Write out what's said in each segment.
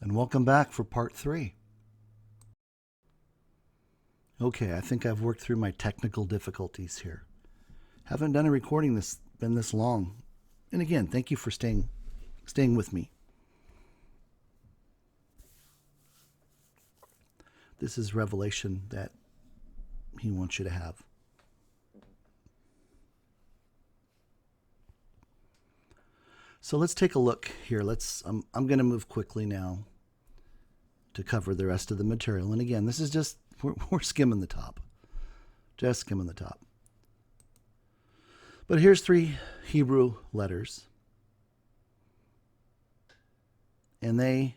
and welcome back for part 3. Okay, I think I've worked through my technical difficulties here. Haven't done a recording been this long. And again, thank you for staying with me. This is revelation that he wants you to have. So let's take a look here. I'm going to move quickly now to cover the rest of the material. And again, this is just, we're skimming the top. Just skimming the top. But here's 3 Hebrew letters. And they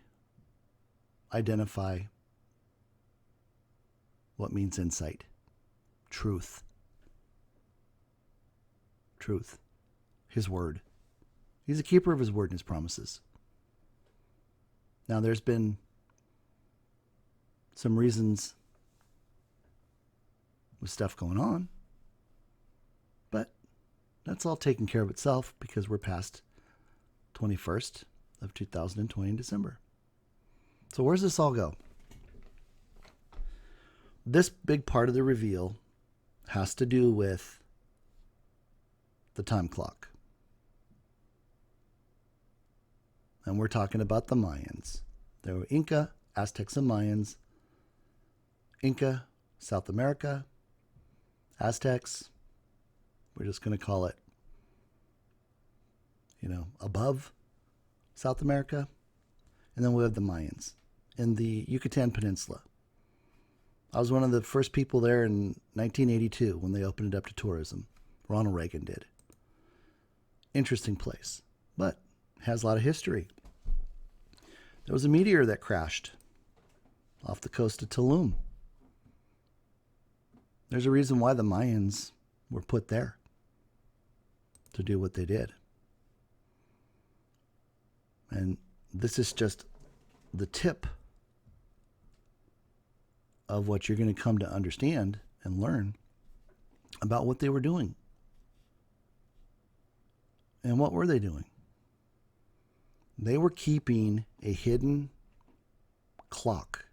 identify what means insight. Truth. Truth. His word. He's a keeper of his word and his promises. Now, there's been some reasons with stuff going on, but that's all taken care of itself because we're past 21st of 2020 in December. So where's this all go? This big part of the reveal has to do with the time clock. And we're talking about the Mayans. There were Inca, Aztecs, and Mayans. Inca, South America. Aztecs, we're just going to call it, above South America. And then we have the Mayans in the Yucatan Peninsula. I was one of the first people there in 1982 when they opened it up to tourism. Ronald Reagan did. Interesting place, but has a lot of history. There was a meteor that crashed off the coast of Tulum. There's a reason why the Mayans were put there to do what they did. And this is just the tip of what you're going to come to understand and learn about what they were doing. And what were they doing? They were keeping a hidden clock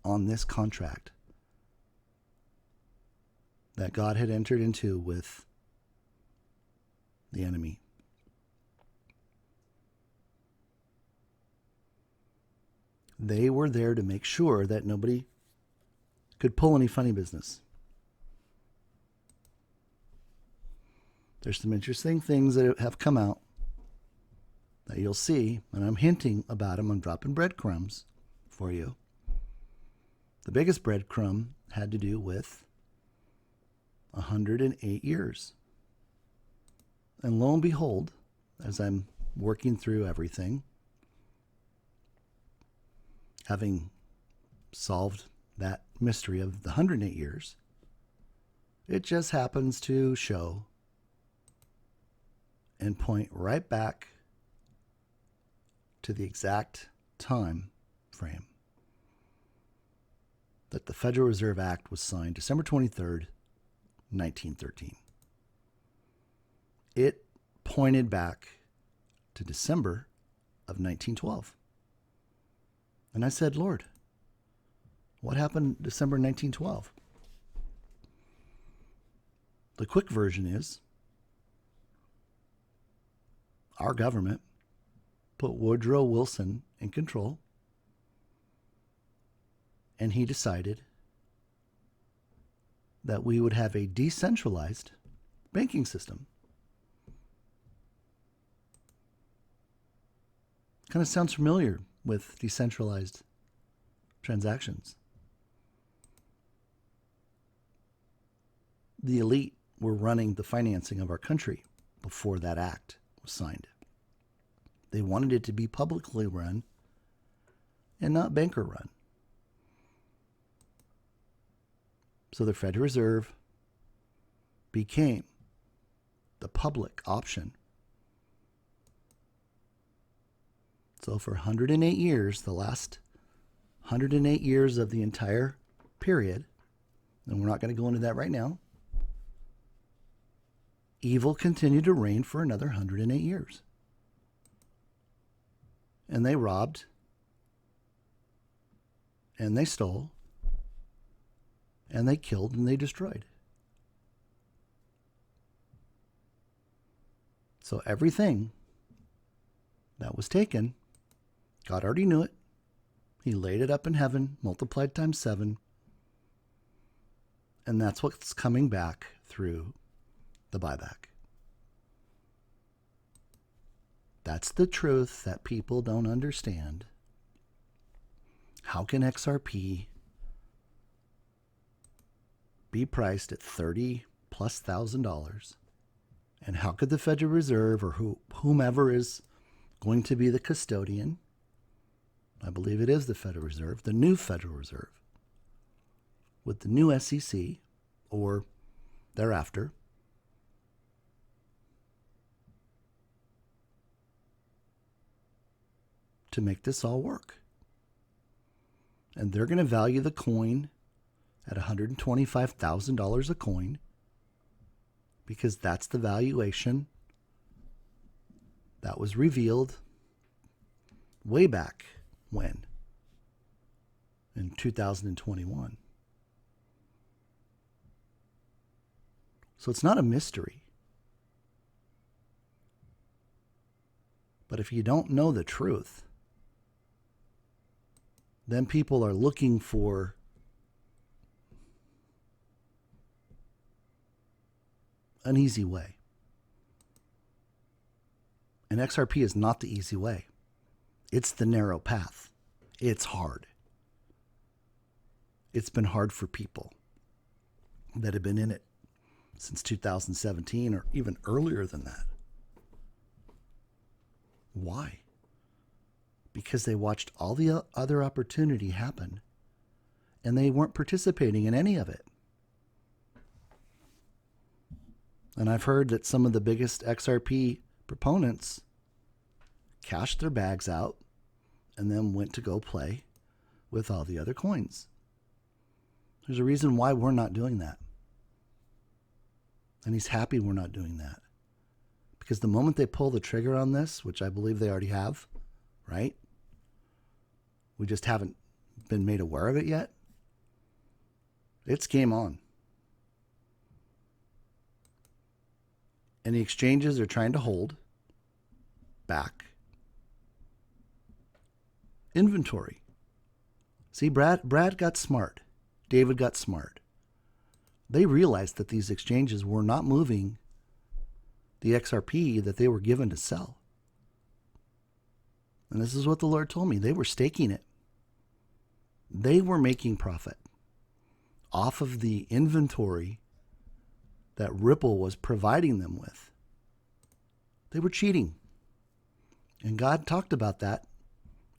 on this contract that God had entered into with the enemy. They were there to make sure that nobody could pull any funny business. There's some interesting things that have come out that you'll see, and I'm hinting about them. I'm dropping breadcrumbs for you. The biggest breadcrumb had to do with 108 years. And lo and behold, as I'm working through everything, having solved that mystery of the 108 years, it just happens to show and point right back to the exact time frame that the Federal Reserve Act was signed, December 23rd, 1913. It pointed back to December of 1912. And I said, Lord, what happened December 1912? The quick version is our government put Woodrow Wilson in control, and he decided that we would have a decentralized banking system. Kind of sounds familiar with decentralized transactions. The elite were running the financing of our country before that act was signed. They wanted it to be publicly run and not banker run. So the Federal Reserve became the public option. So for 108 years, the last 108 years of the entire period, and we're not going to go into that right now, evil continued to reign for another 108 years. And they robbed and they stole, and they killed, and they destroyed. So everything that was taken, God already knew it. He laid it up in heaven, multiplied times 7. And that's what's coming back through the buyback. That's the truth that people don't understand. How can XRP be priced at $30,000+? And how could the Federal Reserve or whomever is going to be the custodian, I believe it is the Federal Reserve, the new Federal Reserve, with the new SEC or thereafter, to make this all work. And they're going to value the coin at $125,000 a coin, because that's the valuation that was revealed way back when, in 2021. So it's not a mystery. But if you don't know the truth, then people are looking for an easy way. And XRP is not the easy way. It's the narrow path. It's hard. It's been hard for people that have been in it since 2017 or even earlier than that. Why? Because they watched all the other opportunity happen and they weren't participating in any of it. And I've heard that some of the biggest XRP proponents cashed their bags out and then went to go play with all the other coins. There's a reason why we're not doing that. And he's happy we're not doing that. Because the moment they pull the trigger on this, which I believe they already have, right? We just haven't been made aware of it yet. It's game on. And the exchanges are trying to hold back inventory. See, Brad got smart. David got smart. They realized that these exchanges were not moving the XRP that they were given to sell. And this is what the Lord told me. They were staking it. They were making profit off of the inventory that Ripple was providing them with. They were cheating. And God talked about that,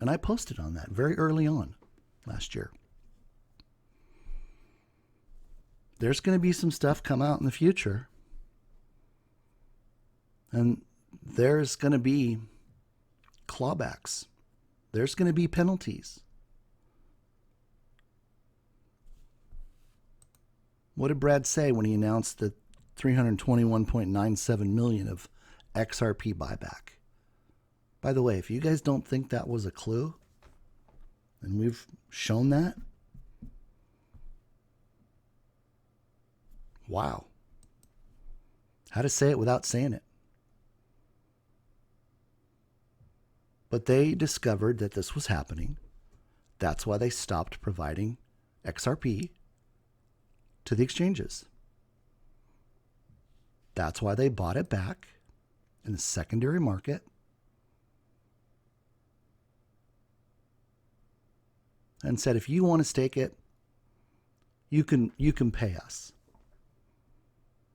and I posted on that very early on last year. There's going to be some stuff come out in the future, and there's going to be clawbacks. There's going to be penalties. What did Brad say when he announced the 321.97 million of XRP buyback? By the way, if you guys don't think that was a clue, and we've shown that, wow. How to say it without saying it. But they discovered that this was happening. That's why they stopped providing XRP to the exchanges. That's why they bought it back in the secondary market. And said, if you want to stake it, you can pay us.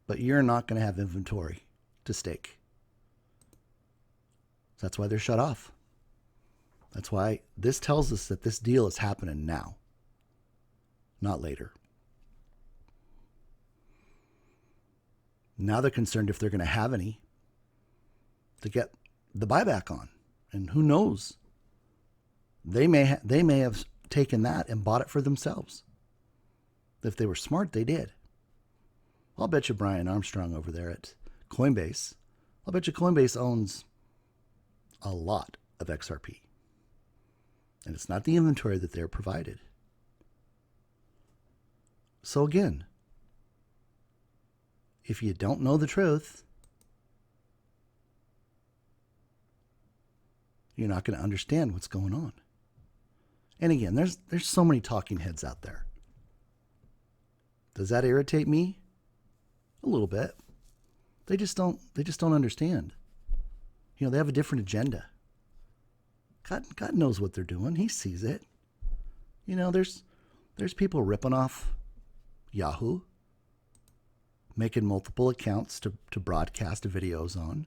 But you're not going to have inventory to stake. That's why they're shut off. That's why this tells us that this deal is happening now, not later. Now they're concerned if they're going to have any to get the buyback on. And who knows? They may have taken that and bought it for themselves. If they were smart, they did. I'll bet you Brian Armstrong over there at Coinbase, I'll bet you Coinbase owns a lot of XRP. And it's not the inventory that they're provided. So again, if you don't know the truth, you're not going to understand what's going on. And again, there's so many talking heads out there. Does that irritate me? A little bit. They just don't understand. They have a different agenda. God knows what they're doing. He sees it. There's people ripping off Yahoo, making multiple accounts to broadcast videos on,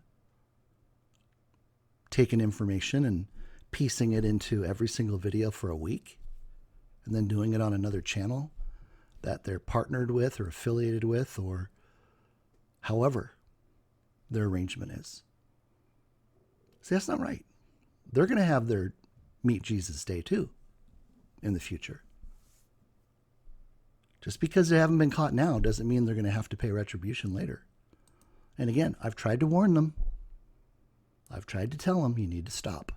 taking information and piecing it into every single video for a week, and then doing it on another channel that they're partnered with or affiliated with, or however their arrangement is. See, that's not right. They're going to have their Meet Jesus Day too in the future. Just because they haven't been caught now doesn't mean they're going to have to pay retribution later. And again, I've tried to warn them. I've tried to tell them you need to stop.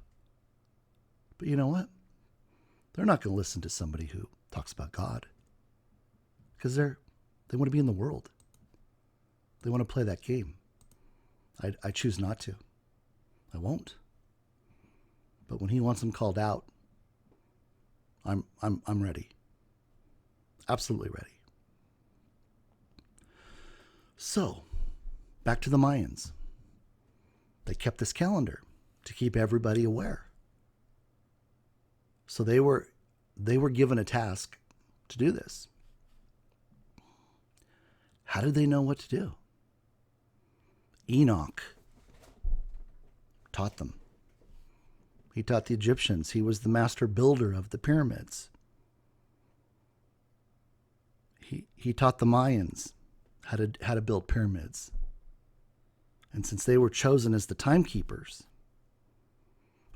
But you know what? They're not going to listen to somebody who talks about God. Because they want to be in the world. They want to play that game. I choose not to. I won't. But when he wants them called out, I'm ready. Absolutely ready. So, back to the Mayans. They kept this calendar to keep everybody aware. So they were given a task to do this. How did they know what to do? Enoch taught them. He taught the Egyptians. He was the master builder of the pyramids. He taught the Mayans how to build pyramids. And since they were chosen as the timekeepers,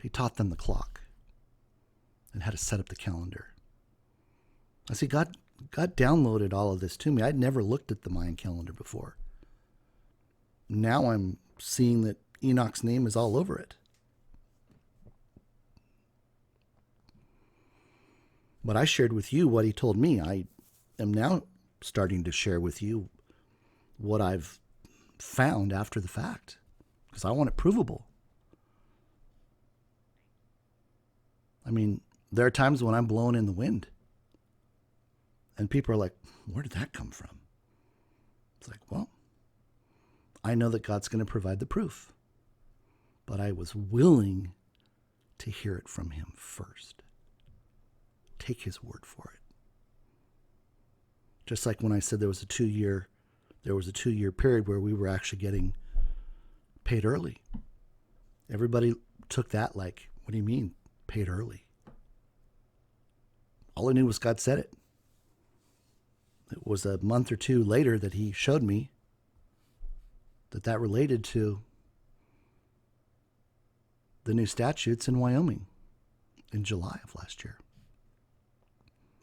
he taught them the clock and how to set up the calendar. I see God downloaded all of this to me. I'd never looked at the Mayan calendar before. Now I'm seeing that Enoch's name is all over it. But I shared with you what he told me. I am now starting to share with you what I've found after the fact, because I want it provable. I mean, there are times when I'm blown in the wind and people are like, where did that come from? It's like, well, I know that God's going to provide the proof, but I was willing to hear it from him first. Take his word for it. Just like when I said there was a 2-year period where we were actually getting paid early. Everybody took that like, what do you mean paid early? All I knew was God said it. It was a month or two later that he showed me that related to the new statutes in Wyoming in July of last year.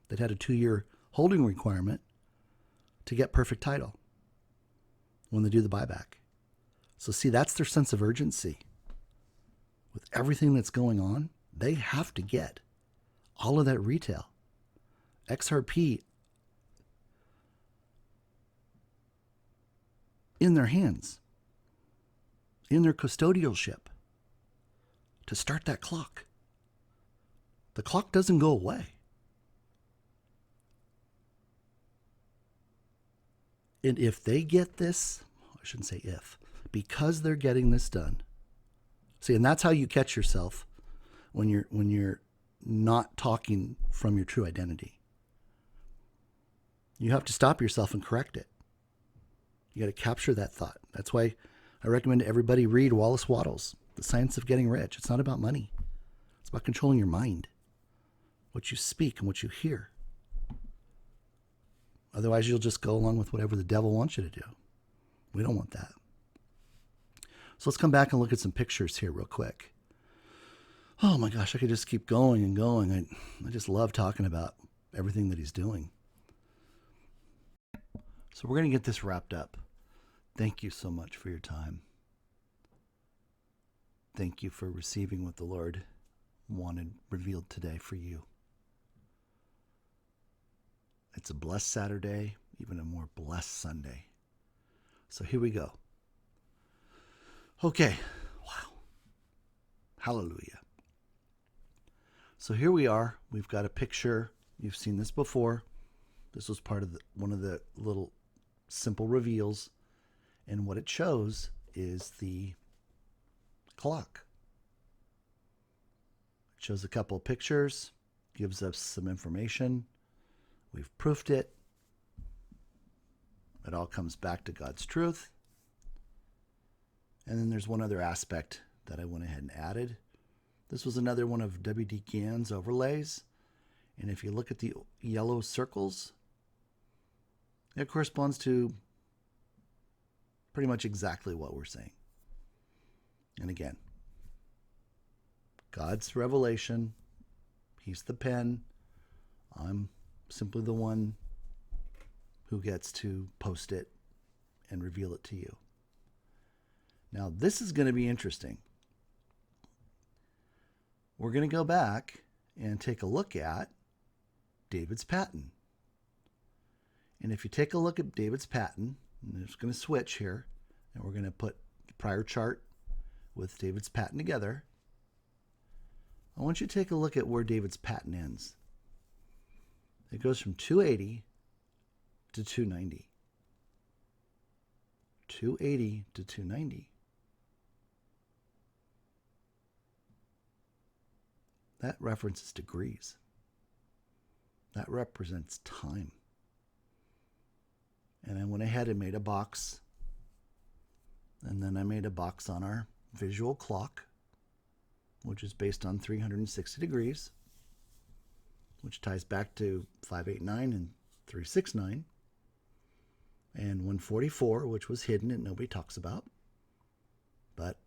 That had a 2-year holding requirement to get perfect title when they do the buyback. So see, that's their sense of urgency. With everything that's going on, they have to get all of that retail. XRP in their hands, in their custodialship, to start that clock. The clock doesn't go away. And if they get this, I shouldn't say if, because they're getting this done. See, and that's how you catch yourself when you're not talking from your true identity. You have to stop yourself and correct it. You got to capture that thought. That's why I recommend everybody read Wallace Wattles, The Science of Getting Rich. It's not about money. It's about controlling your mind, what you speak and what you hear. Otherwise, you'll just go along with whatever the devil wants you to do. We don't want that. So let's come back and look at some pictures here real quick. Oh my gosh, I could just keep going and going. I just love talking about everything that he's doing. So we're going to get this wrapped up. Thank you so much for your time. Thank you for receiving what the Lord wanted revealed today for you. It's a blessed Saturday, even a more blessed Sunday. So here we go. Okay. Wow. Hallelujah. So here we are. We've got a picture. You've seen this before. This was part of one of the little simple reveals. And what it shows is the clock. It shows a couple of pictures, gives us some information. We've proofed it. It all comes back to God's truth. And then there's one other aspect that I went ahead and added. This was another one of W.D. Gann's overlays. And if you look at the yellow circles, it corresponds to pretty much exactly what we're saying. And again, God's revelation, He's the pen. I'm simply the one who gets to post it and reveal it to you. Now, this is going to be interesting. We're going to go back and take a look at David's pattern. And if you take a look at David's pattern, I'm just going to switch here, and we're going to put the prior chart with David's pattern together. I want you to take a look at where David's pattern ends. It goes from 280 to 290. 280 to 290. That references degrees. That represents time. And I went ahead and made a box. And then I made a box on our visual clock, which is based on 360 degrees, which ties back to 589 and 369, and 144, which was hidden and nobody talks about. But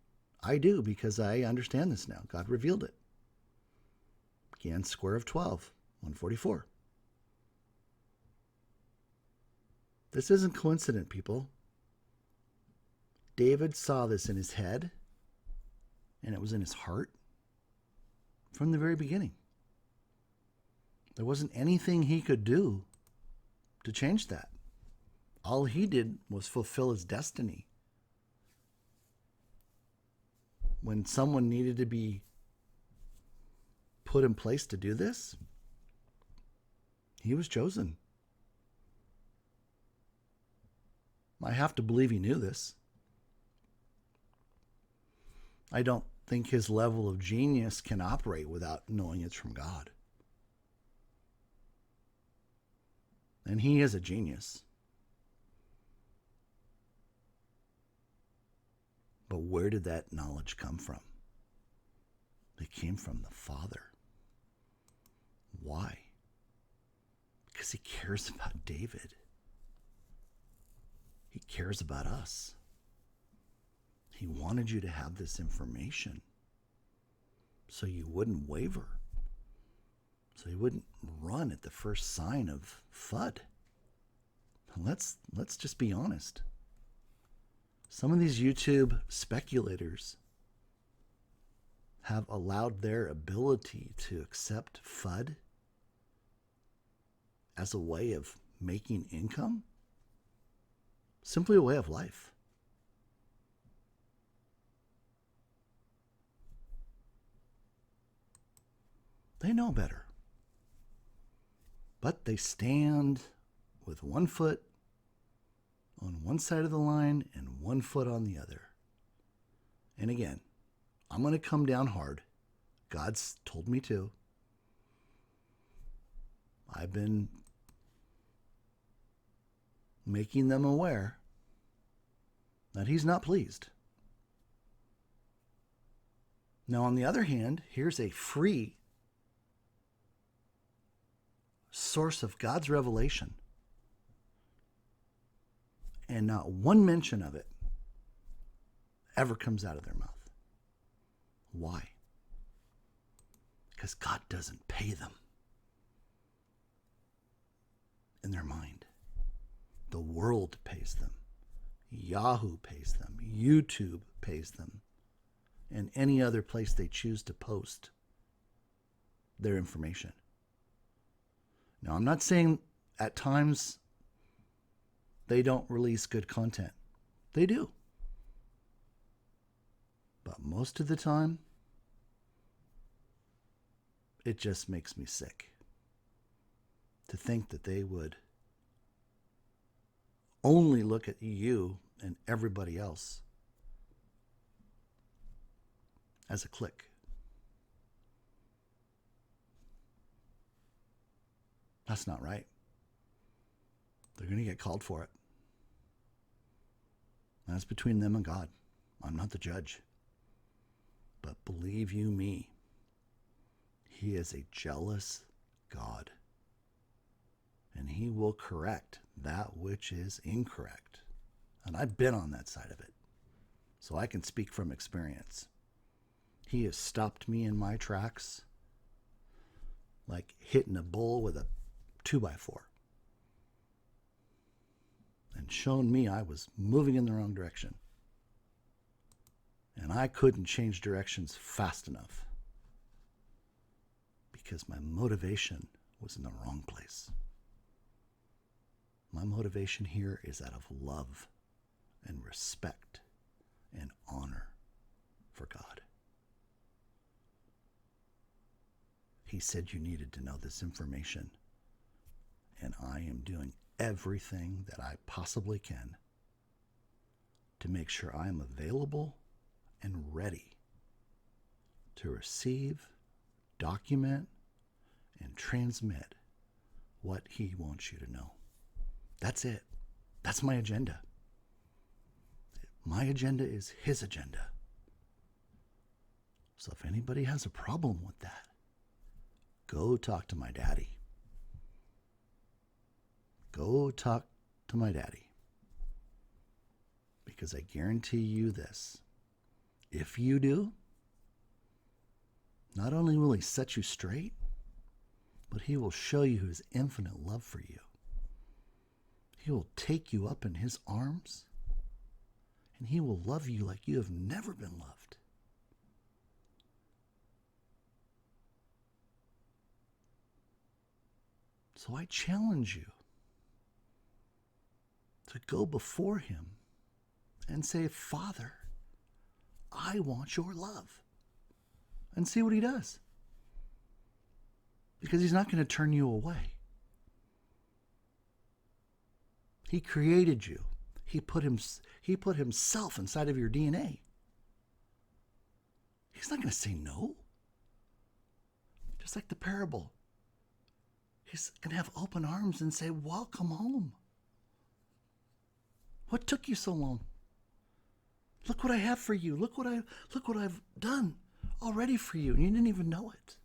I do, because I understand this now. God revealed it. Gann's square of 12, 144. This isn't coincident, people. David saw this in his head, and it was in his heart from the very beginning. There wasn't anything he could do to change that. All he did was fulfill his destiny. When someone needed to be put in place to do this, he was chosen. I have to believe he knew this. I don't think his level of genius can operate without knowing it's from God. And he is a genius. But where did that knowledge come from? It came from the Father. Why? Because he cares about David. He cares about us. He wanted you to have this information so you wouldn't waver, so you wouldn't run at the first sign of FUD. Let's just be honest. Some of these YouTube speculators have allowed their ability to accept FUD as a way of making income, simply a way of life. They know better. But they stand with one foot on one side of the line and one foot on the other. And again, I'm going to come down hard. God's told me to. I've been making them aware that he's not pleased. Now, on the other hand, here's a free source of God's revelation, and not one mention of it ever comes out of their mouth. Why? Because God doesn't pay them in their mind. The world pays them. Yahoo pays them. YouTube pays them. And any other place they choose to post their information. Now, I'm not saying at times, they don't release good content. They do. But most of the time, it just makes me sick to think that they would only look at you and everybody else as a clique. That's not right. They're going to get called for it. That's between them and God. I'm not the judge. But believe you me, He is a jealous God. And He will correct that which is incorrect. And I've been on that side of it. So I can speak from experience. He has stopped me in my tracks like hitting a bull with a 2x4. And shown me I was moving in the wrong direction. And I couldn't change directions fast enough because my motivation was in the wrong place. My motivation here is out of love and respect and honor for God. He said you needed to know this information, and I am doing everything that I possibly can to make sure I am available and ready to receive, document, and transmit what He wants you to know. That's it. That's my agenda. My agenda is His agenda. So if anybody has a problem with that, go talk to my daddy. Go talk to my daddy. Because I guarantee you this. If you do, not only will He set you straight, but He will show you His infinite love for you. He will take you up in His arms, and He will love you like you have never been loved. So I challenge you to go before Him and say, Father, I want your love. And see what He does. Because He's not going to turn you away. He created you. He put Himself inside of your DNA. He's not going to say no. Just like the parable. He's going to have open arms and say, welcome home. What took you so long? Look what I have for you. Look what I've done already for you. And you didn't even know it.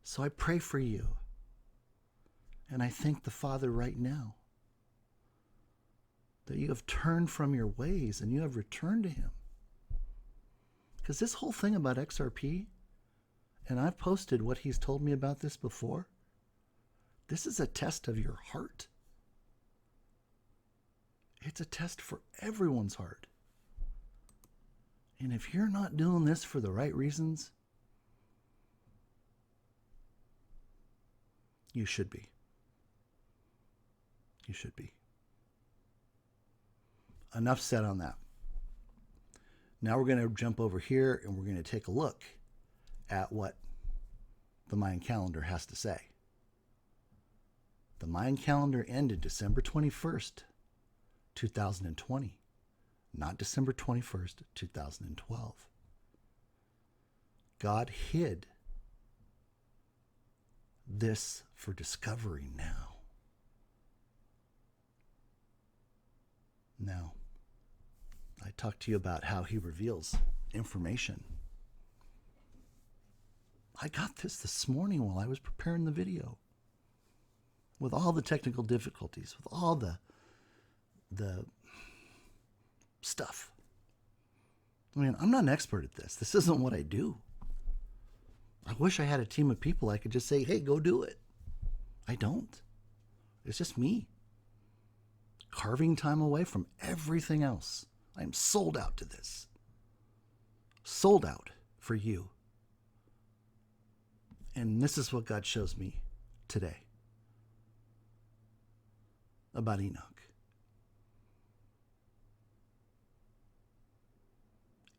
So I pray for you. And I thank the Father right now that you have turned from your ways and you have returned to Him. Because this whole thing about XRP, and I've posted what He's told me about this before, this is a test of your heart. It's a test for everyone's heart. And if you're not doing this for the right reasons, you should be. You should be. Enough said on that. Now we're going to jump over here and we're going to take a look at what the Mayan calendar has to say. The Mayan calendar ended December 21st, 2020, not December 21st, 2012. God hid this for discovery now. Now, I talked to you about how He reveals information. I got this morning while I was preparing the video. With all the technical difficulties, with all the stuff. I mean, I'm not an expert at this. This isn't what I do. I wish I had a team of people I could just say, hey, go do it. I don't. It's just me. Carving time away from everything else. I am sold out to this. Sold out for you. And this is what God shows me today about Enoch.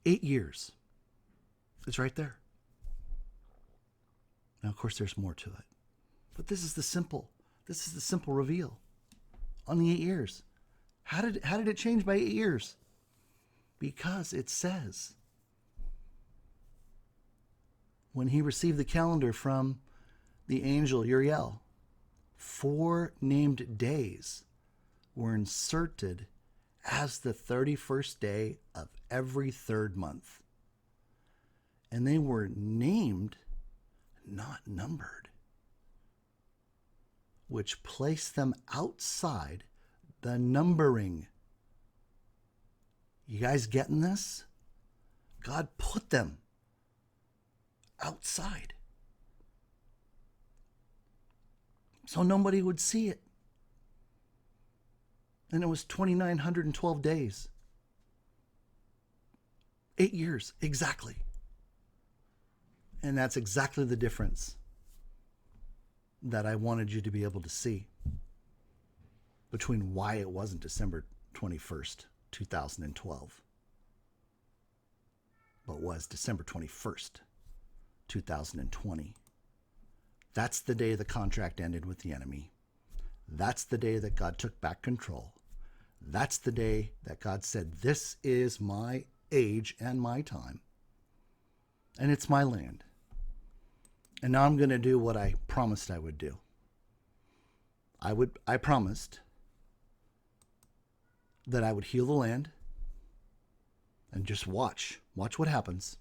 8 years. It's right there. Now, of course, there's more to it. But this is the simple reveal on the 8 years. How did it change by 8 years? Because it says, when he received the calendar from the angel Uriel, 4 named days were inserted as the 31st day of every 3rd month. And they were named, not numbered, which placed them outside the numbering. You guys getting this? God put them outside so nobody would see it. And it was 2,912 days. 8 years, exactly. And that's exactly the difference that I wanted you to be able to see between why it wasn't December 21st, 2012, but was December 21st, 2020. That's the day the contract ended with the enemy. That's the day that God took back control. That's the day that God said, this is my age and my time, and it's my land. And now I'm going to do what I promised I would do. I promised that I would heal the land and just watch what happens.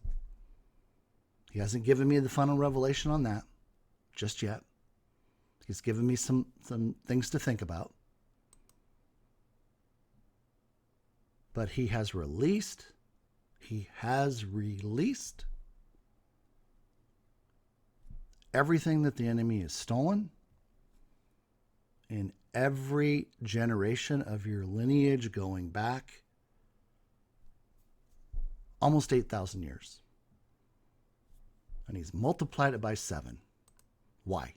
He hasn't given me the final revelation on that just yet. He's given me some things to think about. But he has released everything that the enemy has stolen in every generation of your lineage going back almost 8,000 years. And he's multiplied it by 7. Why?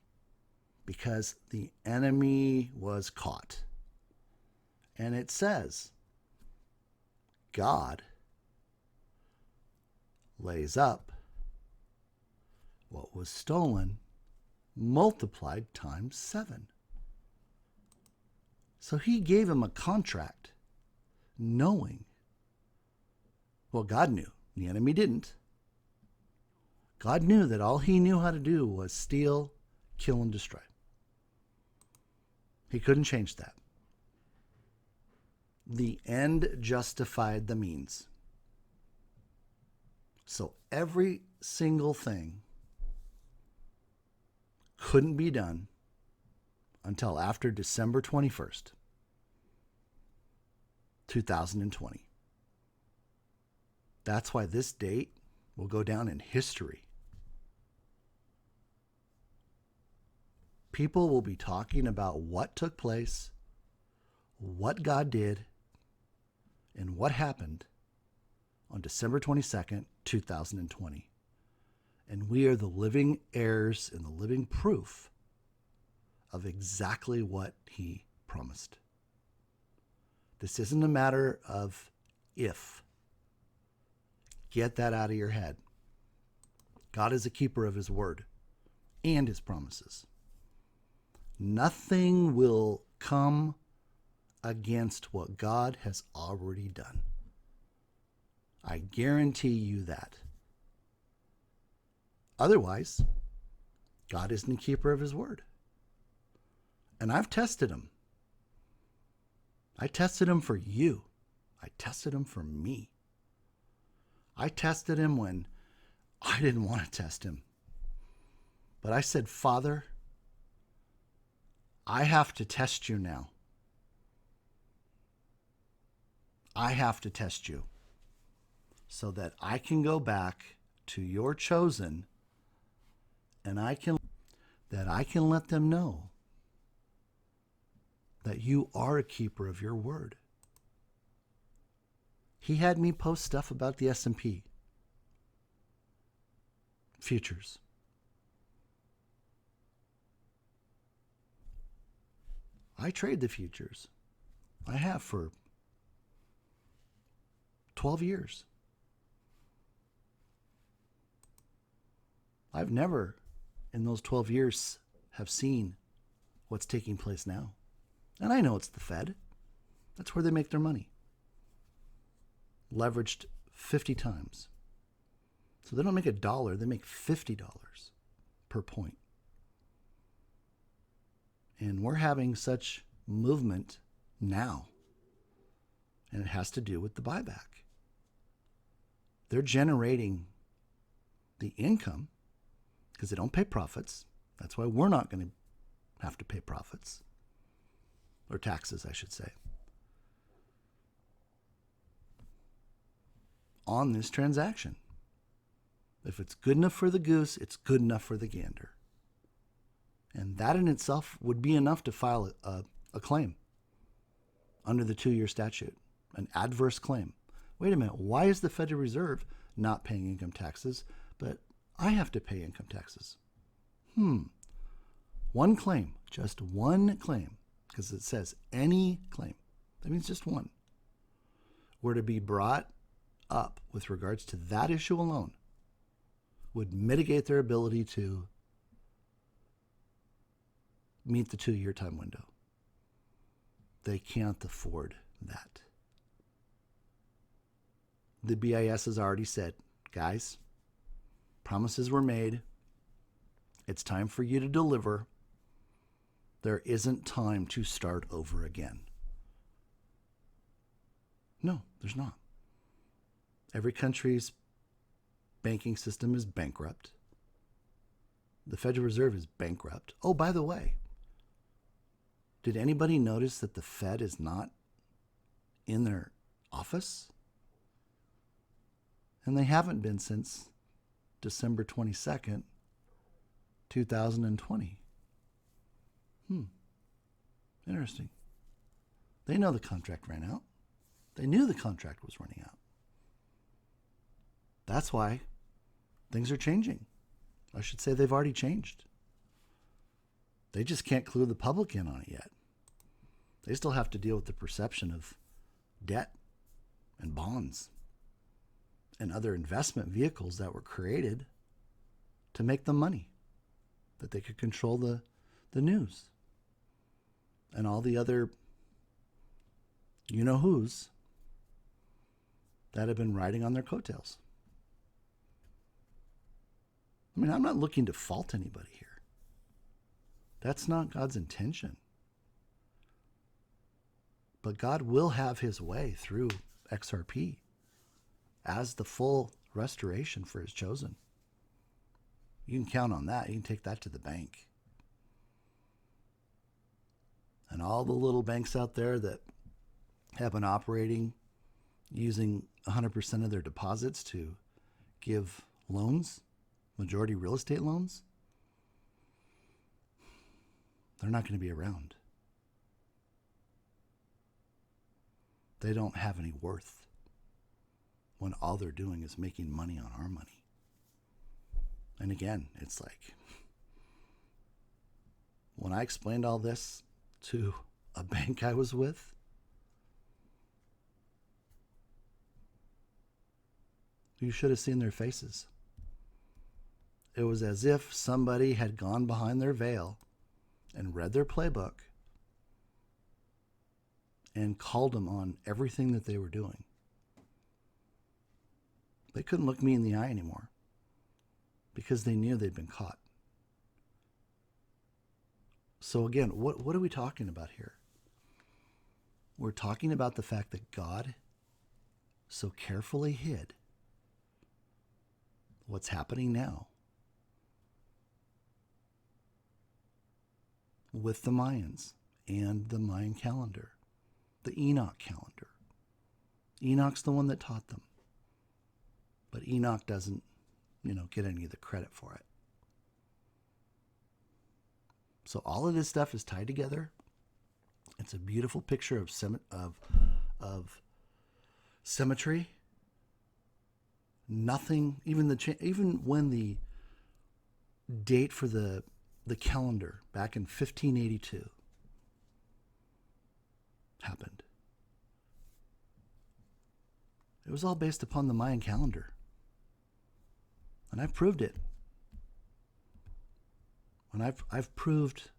Because the enemy was caught. And it says, God lays up what was stolen multiplied times 7. So he gave him a contract knowing, well, God knew, the enemy didn't. God knew that all he knew how to do was steal, kill, and destroy. He couldn't change that. The end justified the means. So every single thing couldn't be done until after December 21st, 2020. That's why this date will go down in history. People will be talking about what took place, what God did, and what happened on December 22nd, 2020. And we are the living heirs and the living proof of exactly what he promised. This isn't a matter of if. Get that out of your head. God is a keeper of his word and his promises. Nothing will come against what God has already done. I guarantee you that. Otherwise, God isn't a keeper of his word. And I've tested him. I tested him for you. I tested him for me. I tested him when I didn't want to test him. But I said, Father, I have to test you now. I have to test you so that I can go back to your chosen and I can let them know that you are a keeper of your word. He had me post stuff about the S&P futures. I trade the futures. I have for 12 years. I've never, in those 12 years, have seen what's taking place now. And I know it's the Fed. That's where they make their money. Leveraged 50 times. So they don't make $1, they make $50 per point. And we're having such movement now. And it has to do with the buyback. They're generating the income because they don't pay profits. That's why we're not going to have to pay profits. Or taxes, I should say. On this transaction. If it's good enough for the goose, it's good enough for the gander. And that in itself would be enough to file a claim under the 2-year statute, an adverse claim. Wait a minute, why is the Federal Reserve not paying income taxes, but I have to pay income taxes? One claim, just one claim, because it says any claim, that means just one, were to be brought up with regards to that issue alone, would mitigate their ability to meet the 2-year time window. They can't afford that. The BIS has already said, guys, promises were made. It's time for you to deliver. There isn't time to start over again. No, there's not. Every country's banking system is bankrupt. The Federal Reserve is bankrupt. Oh, by the way, did anybody notice that the Fed is not in their office? And they haven't been since December 22nd, 2020. Interesting. They know the contract ran out. They knew the contract was running out. That's why things are changing. I should say they've already changed. They just can't clue the public in on it yet. They still have to deal with the perception of debt and bonds and other investment vehicles that were created to make them money, that they could control the news and all the other you-know-whos that have been riding on their coattails. I mean, I'm not looking to fault anybody here. That's not God's intention. But God will have his way through XRP as the full restoration for his chosen. You can count on that. You can take that to the bank. And all the little banks out there that have been operating using 100% of their deposits to give loans, majority real estate loans, they're not going to be around. They don't have any worth when all they're doing is making money on our money. And again, it's like, when I explained all this to a bank I was with, you should have seen their faces. It was as if somebody had gone behind their veil and read their playbook and called them on everything that they were doing. They couldn't look me in the eye anymore because they knew they'd been caught. So again, what are we talking about here? We're talking about the fact that God so carefully hid what's happening now with the Mayans and the Mayan calendar, the Enoch calendar. Enoch's the one that taught them. But Enoch doesn't, get any of the credit for it. So all of this stuff is tied together. It's a beautiful picture of symmetry. Nothing, even when the date for the calendar back in 1582, happened. It was all based upon the Mayan calendar. And I've proved it. And I've proved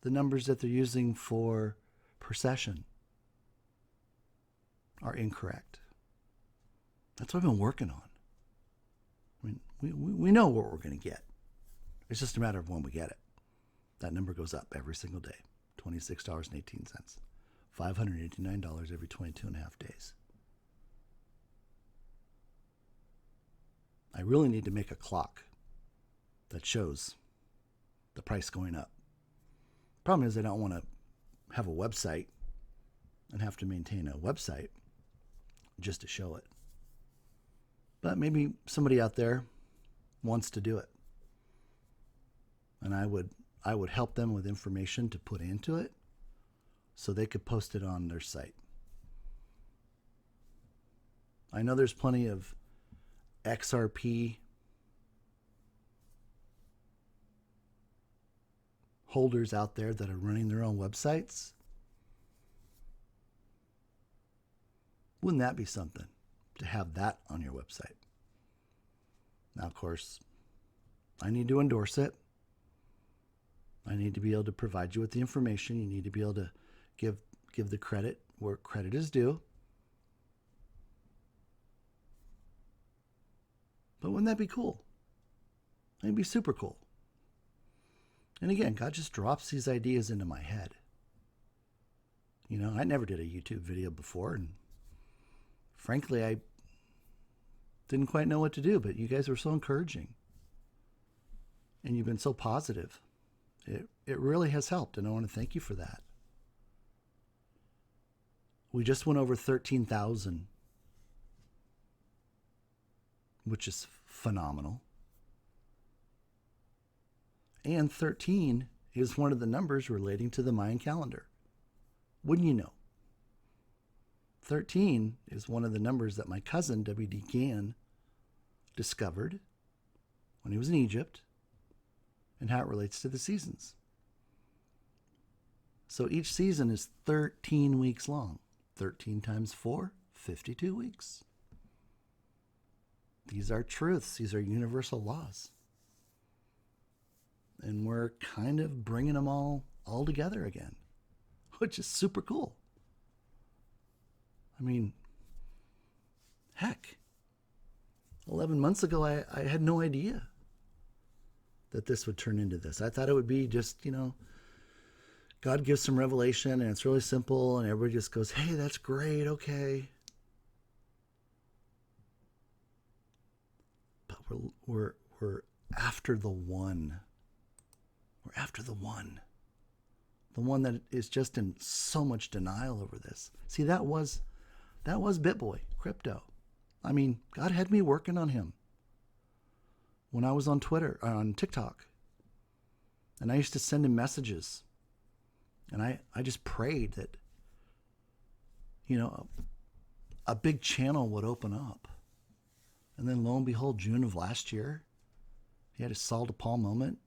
the numbers that they're using for precession are incorrect. That's what I've been working on. I mean, we know what we're going to get. It's just a matter of when we get it. That number goes up every single day. $26.18. $589 every 22 and a half days. I really need to make a clock that shows the price going up. Problem is I don't want to have a website and have to maintain a website just to show it. But maybe somebody out there wants to do it. And I would help them with information to put into it so they could post it on their site. I know there's plenty of XRP holders out there that are running their own websites. Wouldn't that be something to have that on your website? Now, of course, I need to endorse it. I need to be able to provide you with the information. You need to be able to give the credit where credit is due. But wouldn't that be cool? It'd be super cool. And again, God just drops these ideas into my head. You know, I never did a YouTube video before, and frankly, I didn't quite know what to do, but you guys were so encouraging. And you've been so positive. It really has helped, and I want to thank you for that. We just went over 13,000, which is phenomenal. And 13 is one of the numbers relating to the Mayan calendar. Wouldn't you know? 13 is one of the numbers that my cousin, W.D. Gann, discovered when he was in Egypt and how it relates to the seasons. So each season is 13 weeks long. 13 times 4, 52 weeks. These are truths. These are universal laws. And we're kind of bringing them all together again, which is super cool. I mean, heck, 11 months ago, I had no idea that this would turn into this. I thought it would be just, God gives some revelation and it's really simple and everybody just goes, hey, that's great, okay. But we're after the one. We're after the one. The one that is just in so much denial over this. See, that was BitBoy, crypto. I mean, God had me working on him when I was on Twitter, on TikTok. And I used to send him messages. And I just prayed that, a big channel would open up. And then lo and behold, June of last year, he had his Saul to Paul moment.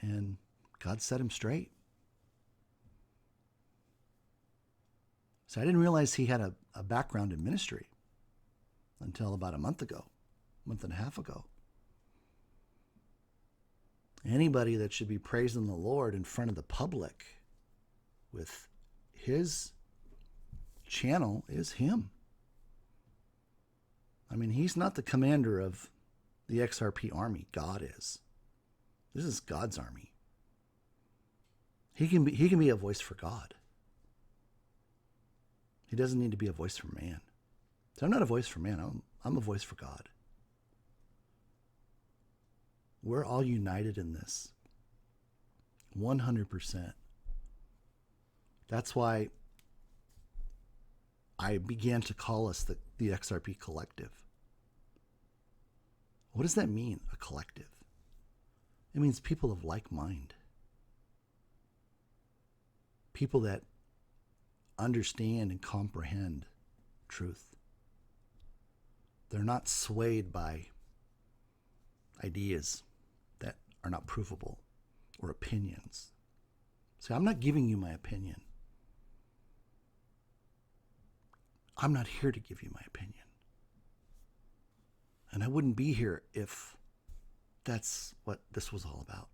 And God set him straight. So I didn't realize he had a background in ministry until about a month and a half ago. Anybody that should be praising the Lord in front of the public with his channel is him. I mean, he's not the commander of the XRP army. God is. This is God's army. He can be a voice for God. He doesn't need to be a voice for man. So I'm not a voice for man. I'm a voice for God. We're all united in this. 100%. That's why I began to call us the XRP Collective. What does that mean, a collective? It means people of like mind. People that understand and comprehend truth. They're not swayed by ideas that are not provable or opinions. See, I'm not giving you my opinion. I'm not here to give you my opinion. And I wouldn't be here if that's what this was all about.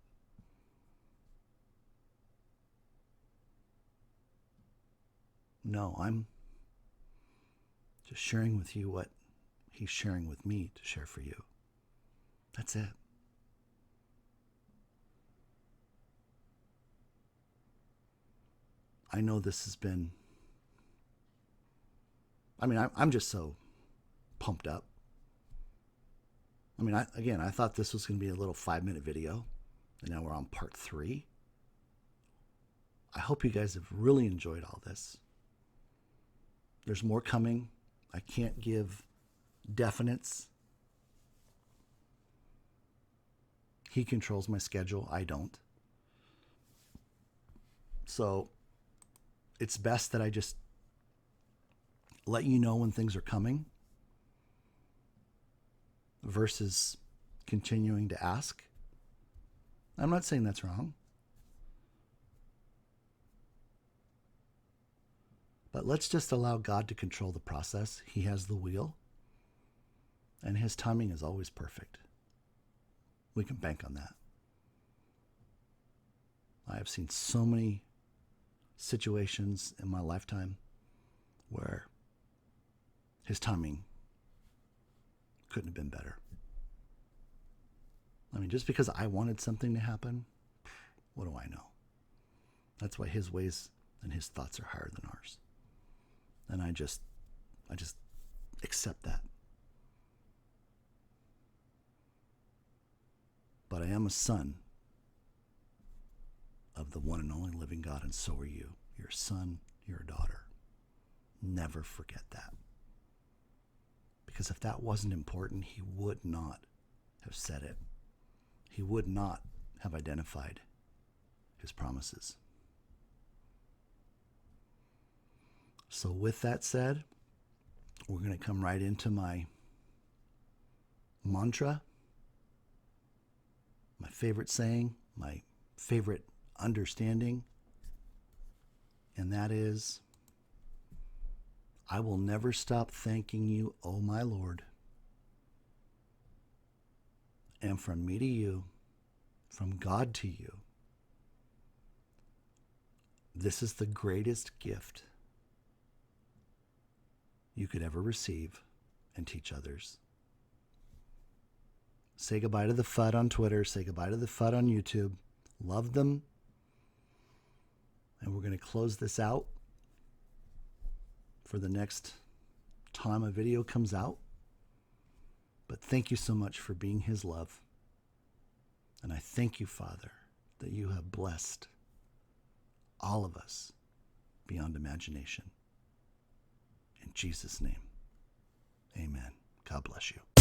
No, I'm just sharing with you what he's sharing with me to share for you. That's it. I know this has been, I'm just so pumped up. I thought this was going to be a little 5-minute video, and now we're on part 3. I hope you guys have really enjoyed all this. There's more coming. I can't give definites. He controls my schedule. I don't. So it's best that I just let you know when things are coming versus continuing to ask. I'm not saying that's wrong. But let's just allow God to control the process. He has the wheel, and his timing is always perfect. We can bank on that. I have seen so many situations in my lifetime where his timing couldn't have been better. Just because I wanted something to happen, what do I know? That's why his ways and his thoughts are higher than ours. And I just accept that. But I am a son of the one and only living God, and so are you. You're a son, you're a daughter. Never forget that. Because if that wasn't important, he would not have said it. He would not have identified his promises. So with that said, we're going to come right into my mantra, my favorite saying, my favorite understanding, and that is, I will never stop thanking you, O my Lord. And from me to you, from God to you, this is the greatest gift you could ever receive and teach others. Say goodbye to the FUD on Twitter. Say goodbye to the FUD on YouTube. Love them. And we're going to close this out for the next time a video comes out. But thank you so much for being his love. And I thank you, Father, that you have blessed all of us beyond imagination. In Jesus' name, amen. God bless you.